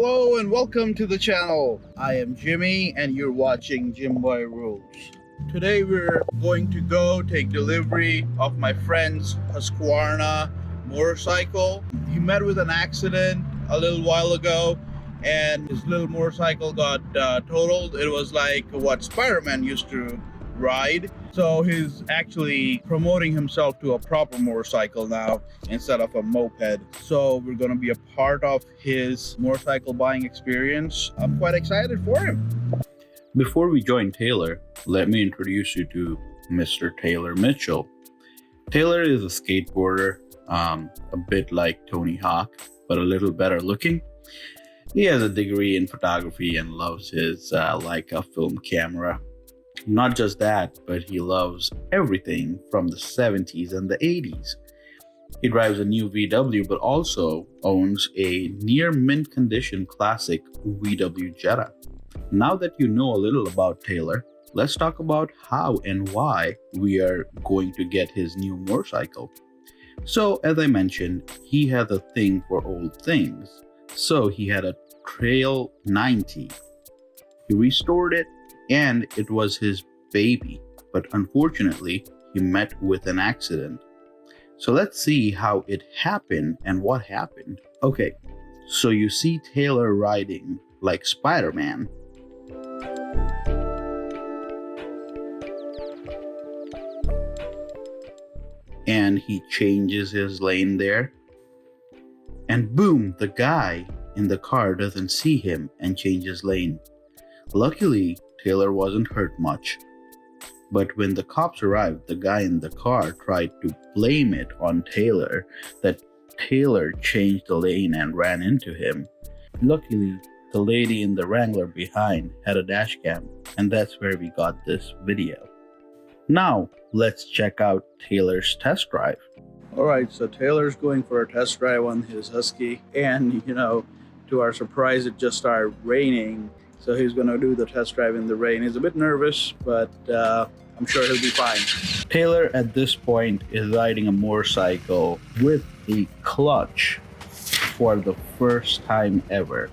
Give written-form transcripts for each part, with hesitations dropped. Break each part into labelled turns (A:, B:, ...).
A: Hello and welcome to the channel. I am Jimmy and you're watching Jimboyrulez. Today we're going to go take delivery of my friend's HUSQVARNA motorcycle. He met with an accident a little while ago and his little motorcycle got totaled. It was like what Spider-Man used to ride. So he's actually promoting himself to a proper motorcycle now instead of a moped. So we're going to be a part of his motorcycle buying experience. I'm quite excited for him. Before we join Taylor, let me introduce you to Mr. Taylor Mitchell. Taylor is a skateboarder, a bit like Tony Hawk, but a little better looking. He has a degree in photography and loves his Leica film camera. Not just that, but he loves everything from the 70s and the 80s. He drives a new VW, but also owns a near mint condition classic VW Jetta. Now that you know a little about Taylor, let's talk about how and why we are going to get his new motorcycle. So, as I mentioned, he had a thing for old things. So he had a Trail 90. He restored it, and it was his baby, but unfortunately, he met with an accident. So let's see how it happened and what happened. Okay, so you see Taylor riding like Spider-Man. And he changes his lane there. And boom, the guy in the car doesn't see him and changes lane. Luckily, Taylor wasn't hurt much. But when the cops arrived, the guy in the car tried to blame it on Taylor, that Taylor changed the lane and ran into him. Luckily, the lady in the Wrangler behind had a dash cam, and that's where we got this video. Now, let's check out Taylor's test drive. Alright, so Taylor's going for a test drive on his Husky, and to our surprise, it just started raining. So he's going to do the test drive in the rain. He's a bit nervous, but I'm sure he'll be fine. Taylor, at this point, is riding a motorcycle with a clutch for the first time ever.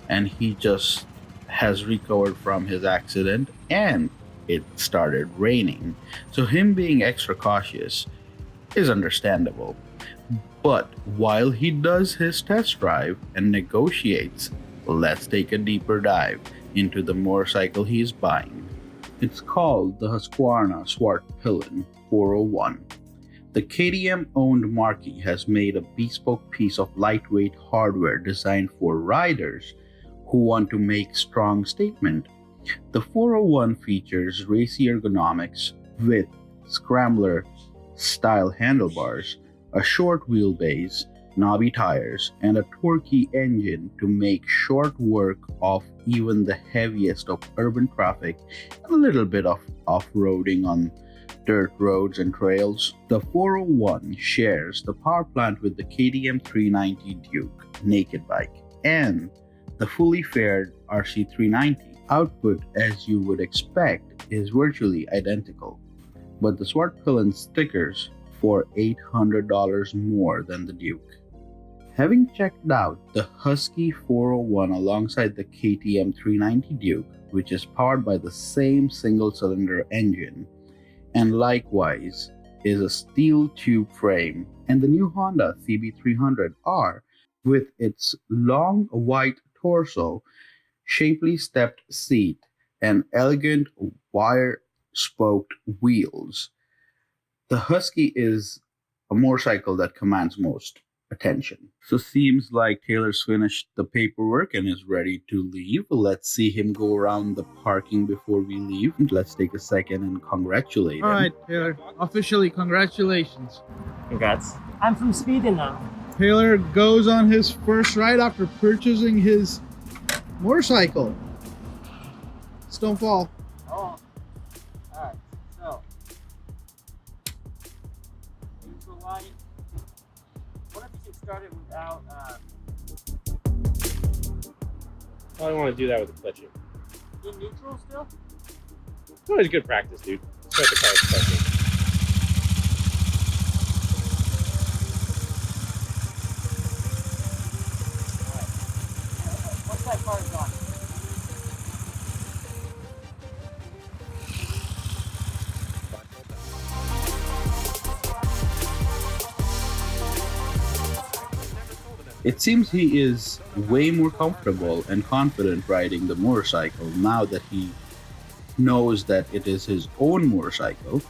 A: And he just has recovered from his accident, and it started raining. So him being extra cautious is understandable. But while he does his test drive and negotiates, let's take a deeper dive into the motorcycle he's buying. It's called the HUSQVARNA SVARTPILEN 401. The KTM-owned marquee has made a bespoke piece of lightweight hardware designed for riders who want to make strong statement. The 401 features racy ergonomics with scrambler-style handlebars, a short wheelbase, knobby tires, and a torquey engine to make short work of even the heaviest of urban traffic and a little bit of off-roading on dirt roads and trails. The 401 shares the power plant with the KTM 390 Duke naked bike and the fully faired RC390. Output, as you would expect, is virtually identical, but the SVARTPILEN stickers for $800 more than the Duke. Having checked out the Husky 401 alongside the KTM 390 Duke, which is powered by the same single-cylinder engine, and likewise is a steel tube frame, and the new Honda CB300R with its long white torso, shapely stepped seat, and elegant wire-spoked wheels, the Husky is a motorcycle that commands most attention. So seems like Taylor's finished the paperwork and is ready to leave. Let's see him go around the parking before we leave. Let's take a second and congratulate him.
B: All right, Taylor. Officially, congratulations.
C: Congrats. I'm from Sweden now.
B: Taylor goes on his first ride after purchasing his motorcycle. Just don't fall.
C: Oh. Alright, so. Neutral light. What if you get started without,
D: I don't want to do that with the clutch.
C: in neutral still?
D: It's always good practice, dude. Start the car clutching.
C: Alright. What that car is on.
A: It seems he is way more comfortable and confident riding the motorcycle now that he knows that it is his own motorcycle.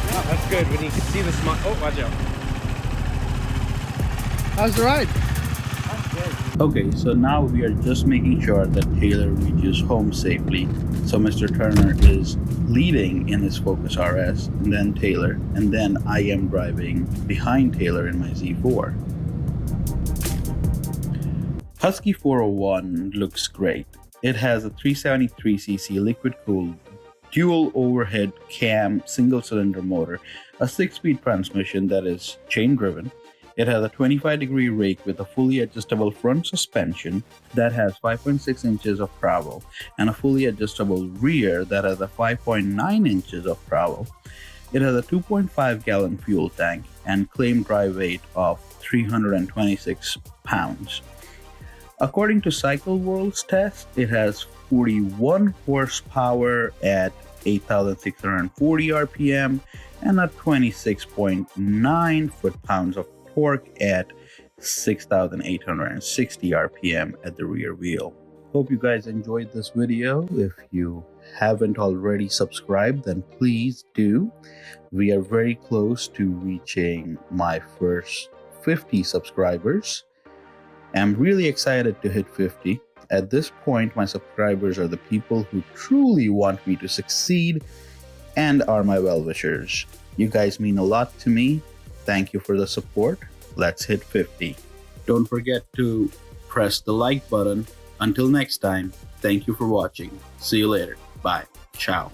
D: Oh, that's good when you can see the smile. Oh, watch out.
B: How's the ride?
A: Okay, so now we are just making sure that Taylor reaches home safely. So Mr. Turner is leading in his Focus RS, and then Taylor, and then I am driving behind Taylor in my Z4. Husky 401 looks great. It has a 373cc liquid-cooled dual overhead cam single-cylinder motor, a 6-speed transmission that is chain-driven. It has a 25-degree rake with a fully adjustable front suspension that has 5.6 inches of travel and a fully adjustable rear that has a 5.9 inches of travel. It has a 2.5-gallon fuel tank and claimed dry weight of 326 pounds. According to Cycle World's test, it has 41 horsepower at 8,640 RPM and a 26.9 foot-pounds of torque at 6,860 RPM at the rear wheel. Hope you guys enjoyed this video. If you haven't already subscribed, then please do. We are very close to reaching my first 50 subscribers. I'm really excited to hit 50. At this point, my subscribers are the people who truly want me to succeed and are my well-wishers. You guys mean a lot to me. Thank you for the support. Let's hit 50. Don't forget to press the like button. Until next time, thank you for watching. See you later. Bye. Ciao.